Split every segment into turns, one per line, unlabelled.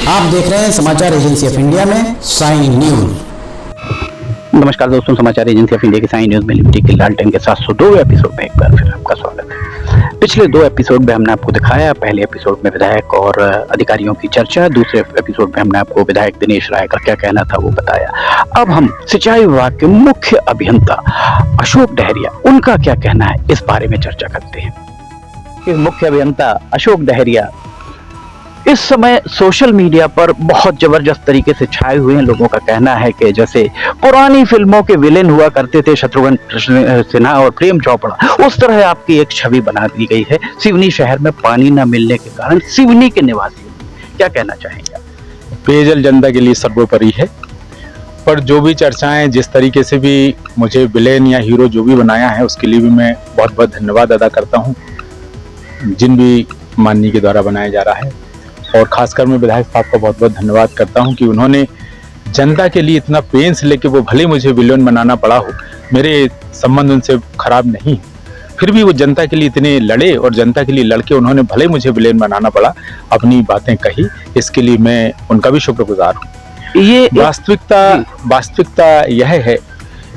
आप देख रहे हैं समाचार एजेंसी ऑफ इंडिया में साइन न्यूज।
नमस्कार दोस्तों, समाचार एजेंसी ऑफ इंडिया के साइन न्यूज में लिबर्टी के लालटेन के 702 एपिसोड में एक बार फिर आपका स्वागत है। पिछले 2 एपिसोड में हमने आपको दिखाया, पहले एपिसोड में विधायक और अधिकारियों की चर्चा, दूसरे एपिसोड में हमने आपको विधायक दिनेश राय का क्या कहना था वो बताया। अब हम सिंचाई विभाग के मुख्य अभियंता अशोक डहरिया, उनका क्या कहना है इस बारे में चर्चा करते हैं। इस मुख्य अभियंता अशोक डहरिया इस समय सोशल मीडिया पर बहुत जबरदस्त तरीके से छाए हुए हैं। लोगों का कहना है कि जैसे पुरानी फिल्मों के विलेन हुआ करते थे शत्रुघ्न सिन्हा और प्रेम चोपड़ा, उस तरह आपकी एक छवि बना दी गई है। सिवनी शहर में पानी न मिलने के कारण सिवनी के निवासी क्या कहना चाहेंगे?
पेयजल जनता के लिए सर्वोपरि है, पर जो भी चर्चाएं जिस तरीके से भी मुझे विलेन या हीरो जो भी बनाया है उसके लिए भी मैं बहुत बहुत धन्यवाद अदा करता हूं, जिन भी माननीय के द्वारा बनाया जा रहा है। और खासकर मैं विधायक साहब का बहुत बहुत धन्यवाद करता हूं कि उन्होंने जनता के लिए इतना पेंस लेके, वो भले मुझे विलेन बनाना पड़ा हो, मेरे संबंध उनसे खराब नहीं, फिर भी वो जनता के लिए इतने लड़े और जनता के लिए लड़के उन्होंने भले मुझे विलेन बनाना पड़ा, अपनी बातें कही, इसके लिए मैं उनका भी शुक्रगुजार हूँ। ये वास्तविकता यह है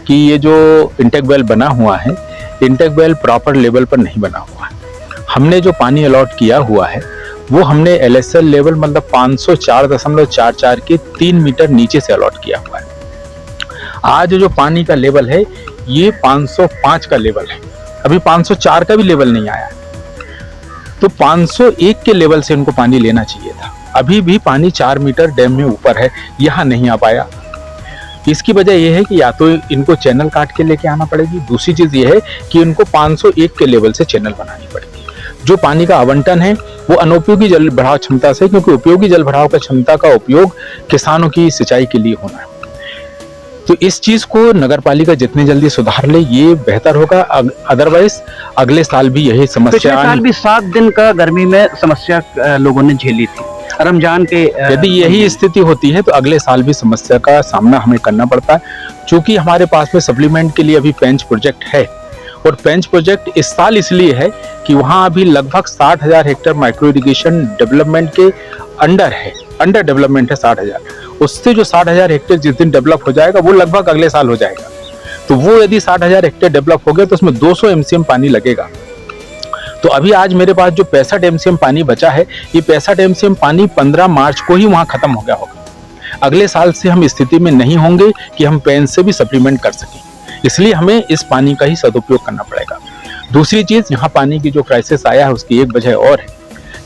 कि ये जो इंटेक वेल बना हुआ है, इंटेक वेल प्रॉपर लेवल पर नहीं बना हुआ है। हमने जो पानी अलॉट किया हुआ है वो हमने LSL लेवल मतलब 504.44 के 3 मीटर नीचे से अलॉट किया हुआ है। आज जो पानी का लेवल है ये 505 का लेवल है, अभी 504 का भी लेवल नहीं आया, तो 501 के लेवल से इनको पानी लेना चाहिए था। अभी भी पानी 4 मीटर डैम में ऊपर है, यहाँ नहीं आ पाया। इसकी वजह यह है कि या तो इनको चैनल काट के लेके आना पड़ेगी, दूसरी चीज ये है कि इनको 501 के लेवल से चैनल बनानी पड़ेगी। जो पानी का आवंटन है वो अनुपयोगी जल भराव क्षमता से, क्योंकि उपयोगी जल भराव का क्षमता का उपयोग किसानों की सिंचाई के लिए होना है, तो इस चीज को नगरपालिका जितने जल्दी सुधार ले ये बेहतर होगा। अदरवाइज अगले साल भी यही समस्या,
पिछले साल भी 7 दिन का गर्मी में समस्या लोगों ने झेली थी। रमजान के
यदि यही स्थिति होती है तो अगले साल भी समस्या का सामना हमें करना पड़ता है। चूंकि हमारे पास में सप्लीमेंट के लिए अभी पेंच प्रोजेक्ट है, और पेंच प्रोजेक्ट इस साल इसलिए है कि वहां अभी लगभग 60,000 हेक्टेयर माइक्रो इरिगेशन डेवलपमेंट के अंडर डेवलपमेंट है 60,000। उससे जो 60,000 हेक्टेयर जिस दिन डेवलप हो जाएगा वो लगभग अगले साल हो जाएगा। तो वो यदि 60,000 हेक्टेयर डेवलप हो गया तो उसमें 200 MCM पानी लगेगा। तो अभी आज मेरे पास जो 65 MCM पानी बचा है, ये 65 MCM पानी 15 मार्च को ही वहां खत्म हो गया होगा। अगले साल से हम स्थिति में नहीं होंगे कि हम पेंच से भी सप्लीमेंट कर सकें, इसलिए हमें इस पानी का ही सदुपयोग करना पड़ेगा। दूसरी चीज, यहाँ पानी की जो क्राइसिस आया है उसकी एक वजह और है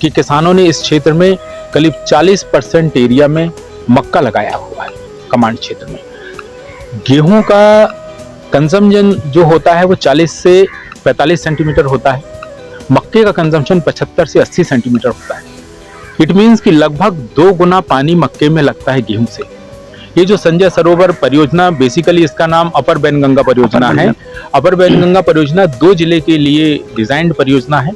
कि किसानों ने इस क्षेत्र में करीब 40% एरिया में मक्का लगाया हुआ है। कमांड क्षेत्र में गेहूं का कंजम्पशन जो होता है वो 40 से 45 सेंटीमीटर होता है, मक्के का कंजम्पशन 75 से 80 सेंटीमीटर होता है। इट मीन्स कि लगभग 2 गुना पानी मक्के में लगता है गेहूं से। ये जो संजय सरोवर परियोजना, बेसिकली इसका नाम अपर बैनगंगा परियोजना है। अपर बैनगंगा परियोजना 2 जिले के लिए डिजाइंड परियोजना है।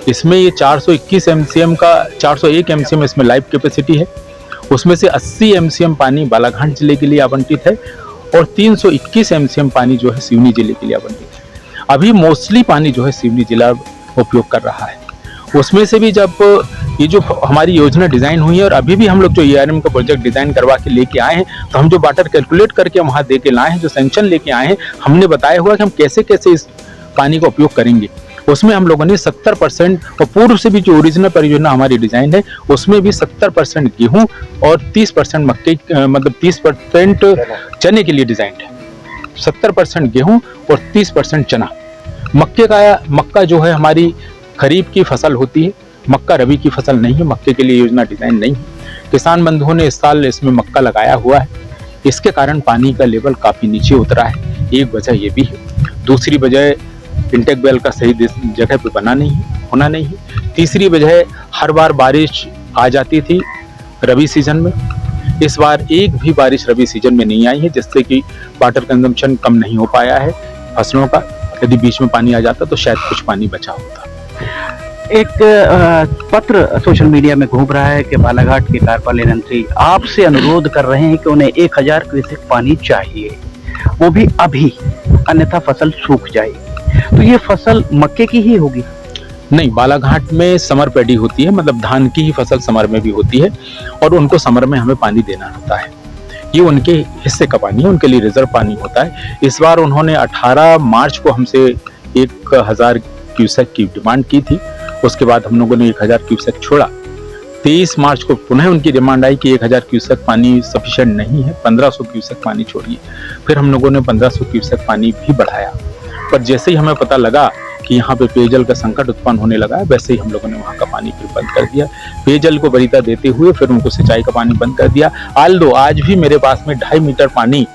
इसमें ये 421 MCM का 401 MCM इसमें लाइव कैपेसिटी है, उसमें से 80 MCM पानी बालाघाट जिले के लिए आवंटित है और 321 MCM पानी जो है सिवनी जिले के लिए आवंटित है। अभी मोस्टली पानी जो है सिवनी जिला उपयोग कर रहा है। उसमें से भी जब ये जो हमारी योजना डिजाइन हुई है और अभी भी हम लोग जो ERM का प्रोजेक्ट डिजाइन करवा के लेके आए हैं, तो हम जो वाटर कैलकुलेट करके वहां दे के लाए हैं, जो सैंक्शन लेके आए हैं, हमने बताया हुआ कि हम कैसे कैसे इस पानी का उपयोग करेंगे। उसमें हम लोगों ने 70% और पूर्व से भी जो ओरिजिनल परियोजना हमारी डिजाइन है उसमें भी 70% गेहूं और 30% मक्के, मतलब 30% चने के लिए डिजाइन है। 70% गेहूं और 30% चना। मक्का जो है हमारी खरीफ की फसल होती है, मक्का रबी की फसल नहीं है, मक्के के लिए योजना डिजाइन नहीं है। किसान बंधुओं ने इस साल इसमें मक्का लगाया हुआ है, इसके कारण पानी का लेवल काफी नीचे उतरा है। एक वजह ये भी है। दूसरी वजह इंटेक वेल का सही जगह पे होना नहीं है। तीसरी वजह, हर बार बारिश आ जाती थी रबी सीजन में, इस बार एक भी बारिश रबी सीजन में नहीं आई है, जिससे कि वाटर कंजम्पशन कम नहीं हो पाया है फसलों का। यदि बीच में पानी आ जाता तो शायद कुछ पानी बचा होता।
एक पत्र सोशल मीडिया में घूम रहा है कि बालाघाट के कार्यपालन मंत्री आपसे अनुरोध कर रहे हैं कि उन्हें 1000 क्यूसेक पानी चाहिए, वो भी अभी, अन्यथा फसल सूख जाएगी। तो ये फसल मक्के की ही होगी।
नहीं, बालाघाट में समर पैडी होती है, मतलब धान की ही फसल समर में भी होती है और उनको समर में हमें पानी देना होता है। ये उनके हिस्से का पानी है, उनके लिए रिजर्व पानी होता है। इस बार उन्होंने 18 मार्च को हमसे 1000 क्यूसेक की डिमांड की थी, उसके बाद हम लोगों ने 1000 क्यूसेक छोड़ा। 23 मार्च को पुनः उनकी डिमांड आई कि 1000 क्यूसेक पानी सफिशिएंट नहीं है, 1500 क्यूसेक पानी छोड़िए। फिर हम लोगों ने 1500 क्यूसेक पानी भी बढ़ाया, पर जैसे ही हमें पता लगा कि यहाँ पे पेयजल का संकट उत्पन्न होने लगा है, वैसे ही हम लोगों ने वहाँ का पानी फिर बंद कर दिया। पेयजल को वरीयता देते हुए फिर उनको सिंचाई का पानी बंद कर दिया। आल्दो आज भी मेरे पास में 2.5 मीटर पानी,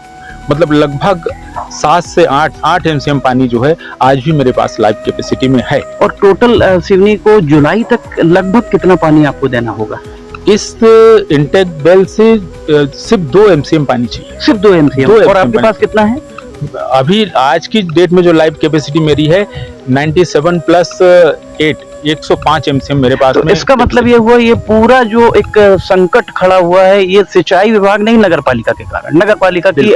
मतलब लगभग 7 से 8 एमसीएम पानी जो है आज भी मेरे पास लाइव कैपेसिटी में है।
और टोटल सिवनी को जुलाई तक लगभग कितना पानी आपको देना होगा?
इस इंटेक वेल से सिर्फ 2 एमसीएम पानी चाहिए,
सिर्फ 2 एमसीएम। और आपके पास कितना है
अभी? आज की डेट में जो लाइव कैपेसिटी मेरी है 97 प्लस 8, 105 एमसीएम मेरे पास में।
इसका मतलब ये हुआ, ये पूरा जो एक संकट खड़ा हुआ है, ये सिंचाई विभाग नहीं, नगर पालिका के कारण, नगर पालिका की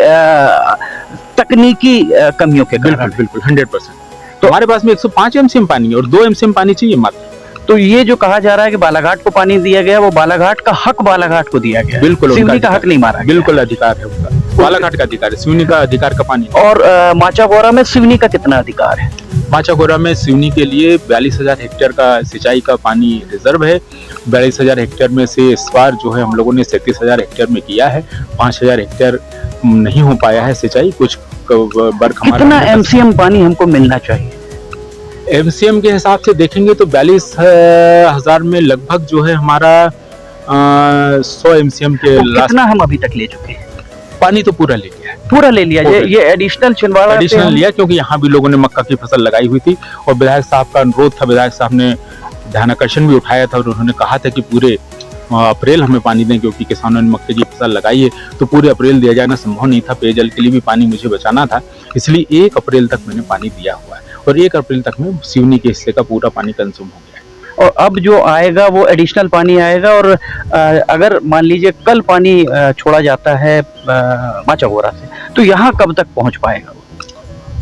तकनीकी कमियों के कारण।
बिल्कुल 100%। तो हमारे पास में 105 एमसीएम पानी है और 2 एमसीएम पानी चाहिए मात्र।
तो ये जो कहा जा रहा है कि बालाघाट को पानी दिया गया, वो बालाघाट का हक बालाघाट को दिया गया,
बिल्कुल
सिवनी का हक नहीं मारा गया।
बिल्कुल अधिकार है उनका, बालाघाट का अधिकार है, सिवनी का अधिकार का पानी।
और माचागोरा में सिवनी का कितना अधिकार है?
माचागोरा में सिवनी के लिए 42,000 हेक्टेयर का सिंचाई का पानी रिजर्व है। 42,000 हेक्टेयर में से इस बार जो है हम लोगों ने 37,000 हेक्टेयर में किया है। 5,000 हेक्टेयर नहीं हो पाया है सिंचाई, कुछ वर्क हमारा।
कितना एमसीएम पानी हमको मिलना चाहिए?
एमसीएम के हिसाब से देखेंगे तो 42,000 में लगभग जो है हमारा 100 एमसीएम के
तो कितना हम अभी तक ले चुके हैं?
पानी तो पूरा ले लिया है,
पूरा ले लिया। ये एडिशनल छिंदवाड़ा
एडिशनल लिया, क्योंकि यहाँ भी लोगों ने मक्का की फसल लगाई हुई थी और विधायक साहब का अनुरोध था, विधायक साहब ने ध्यानाकर्षण भी उठाया था और उन्होंने कहा था कि पूरे अप्रैल हमें पानी दें, क्योंकि किसानों ने मक्के की फसल लगाई है, तो पूरे अप्रैल दिया जाना संभव नहीं था। पेयजल के लिए भी पानी मुझे बचाना था, इसलिए 1 अप्रैल तक मैंने पानी दिया हुआ है और 1 अप्रैल तक में सिवनी के हिस्से का पूरा पानी कंज्यूम हो गया है।
और अब जो आएगा वो एडिशनल पानी आएगा। और अगर मान लीजिए कल पानी छोड़ा जाता है माचागोरा से, तो यहाँ कब तक पहुँच पाएगा?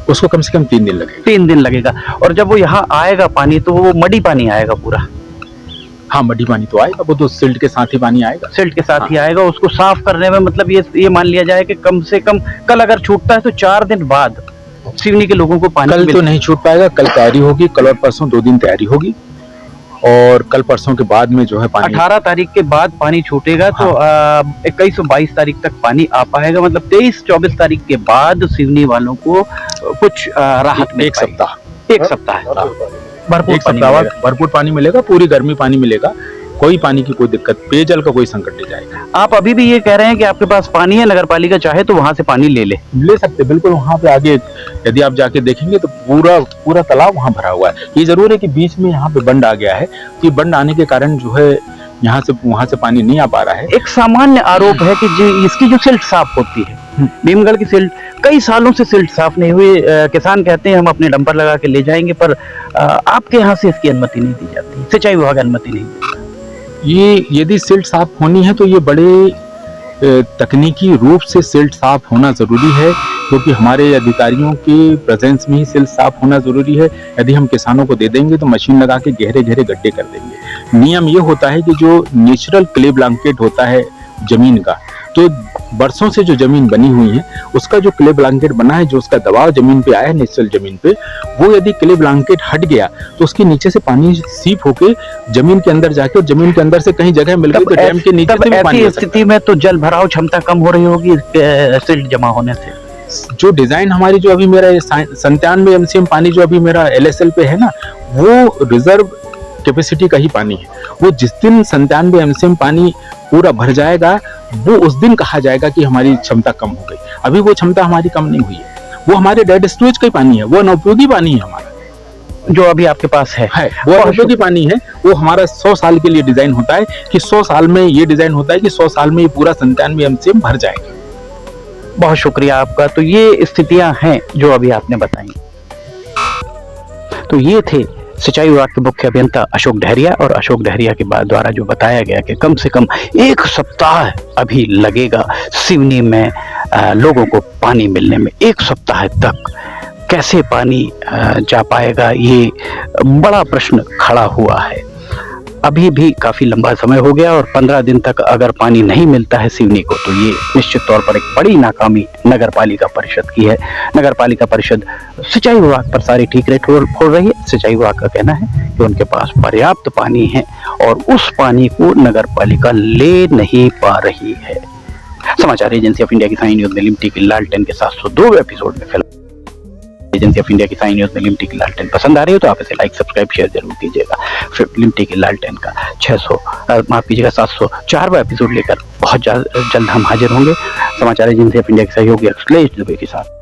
उसको कम से कम 3 दिन लगेगा।
3 दिन लगेगा। और जब वो यहाँ आएगा पानी, तो वो मडी पानी आएगा पूरा?
हाँ, मडी पानी तो आएगा, वो तो सिल्ट के साथ ही पानी आएगा।
सिल्ट के साथ ही आएगा। उसको साफ करने में मतलब ये मान लिया जाए कि कम से कम कल अगर छूटता है तो 4 दिन बाद सिवनी के लोगों को पानी।
कल तो नहीं छूट पाएगा, कल तैयारी होगी, कल और परसों 2 दिन तैयारी होगी और कल परसों के बाद में जो है पानी
18 तारीख के बाद पानी छूटेगा। हाँ। तो 21 और 22 तारीख तक पानी आ पाएगा, मतलब 23-24 तारीख के बाद सिवनी वालों को कुछ राहत मिल पाएगी। एक सप्ताह
भरपूर पानी मिलेगा, पूरी गर्मी पानी मिलेगा, कोई पानी की कोई दिक्कत, पेयजल का कोई संकट नहीं जाएगा।
आप अभी भी ये कह रहे हैं कि आपके पास पानी है, नगर पालिका चाहे तो वहां से पानी ले
सकते, बिल्कुल। वहां पे आगे यदि आप जाके देखेंगे तो पूरा तालाब वहां भरा हुआ है। ये जरूर है कि बीच में यहाँ पे बंद आ गया है, तो ये बंद आने के कारण जो है यहाँ से वहां से पानी नहीं आ पा रहा है।
एक सामान्य आरोप है कि इसकी जो सिल्ट साफ होती है, भीमगढ़ की सिल्ट, कई सालों से सिल्ट साफ नहीं हुई। किसान कहते हैं हम अपने डंपर लगा के ले जाएंगे, पर आपके यहाँ से इसकी अनुमति नहीं दी जाती, सिंचाई विभाग अनुमति नहीं देता।
ये यदि सिल्ट साफ होनी है तो ये बड़े तकनीकी रूप से सिल्ट साफ होना जरूरी है, क्योंकि हमारे अधिकारियों के प्रेजेंस में ही सिल्ट साफ होना जरूरी है। यदि हम किसानों को दे देंगे तो मशीन लगा के गहरे गहरे गड्ढे कर देंगे। नियम ये होता है कि जो नेचुरल क्ले ब्लैंकेट होता है जमीन का, तो बरसों से जो जमीन बनी हुई है उसका जो क्ले ब्लैंकेट बना है, जो उसका दबाव जमीन पे आया है नेचुरल जमीन पे, वो यदि क्ले ब्लैंकेट हट गया तो उसके नीचे से पानी सीप होके जमीन के अंदर जाके, और जमीन के अंदर से कहीं जगह मिल गई तो डैम के नीचे से भी पानी।
ऐसी स्थिति में तो जल भराव क्षमता कम हो रही होगी सिल्ट जमा होने से।
जो डिजाइन हमारी, जो अभी मेरा 97 एमसीएम पानी जो अभी मेरा LSL पे है ना, वो रिजर्व कैपेसिटी का ही पानी है। वो जिस दिन 97 एमसीएम पानी पूरा भर जाएगा, वो उस दिन कहा जाएगा कि हमारी क्षमता कम हो गई। अभी वो क्षमता हमारी कम नहीं हुई है, वो हमारे डेड स्टोरेज का ही पानी है, वो अनउपयोगी पानी है हमारा
जो अभी आपके पास है
वो अनउपयोगी पानी है। वो हमारा 100 साल के लिए डिजाइन होता है कि 100 साल में ये डिजाइन होता है कि 100 साल में ये पूरा 97 एमसीएम भर जाएगा।
बहुत शुक्रिया आपका। तो ये स्थितियां हैं जो अभी आपने बताई। तो ये थे सिंचाई विभाग के मुख्य अभियंता अशोक डहरिया, और अशोक डहरिया के बाद द्वारा जो बताया गया कि कम से कम 1 सप्ताह अभी लगेगा सिवनी में लोगों को पानी मिलने में। 1 सप्ताह तक कैसे पानी जा पाएगा, ये बड़ा प्रश्न खड़ा हुआ है। अभी भी काफ़ी लंबा समय हो गया और 15 दिन तक अगर पानी नहीं मिलता है सिवनी को, तो ये निश्चित तौर पर एक बड़ी नाकामी नगर पालिका परिषद की है। नगर पालिका परिषद सिंचाई विभाग पर सारी ठीक रेट फोड़ रही है। सिंचाई विभाग का कहना है कि उनके पास पर्याप्त पानी है और उस पानी को नगर पालिका ले नहीं पा रही है। समाचार एजेंसी ऑफ इंडिया की साइन न्यूज में लिमटी की लालटेन के 702 एपिसोड में फिल्म एजेंसी ऑफ इंडिया की साइन न्यूज में लिमटी की लालटेन पसंद आ रही हो तो आप इसे लाइक, सब्सक्राइब, शेयर जरूर कीजिएगा। फिर लिमटी की लालटेन का 704वां एपिसोड लेकर बहुत जल्द हम हाजिर होंगे समाचार एजेंसी ऑफ इंडिया के सहयोगी अखिलेश दुबे के साथ।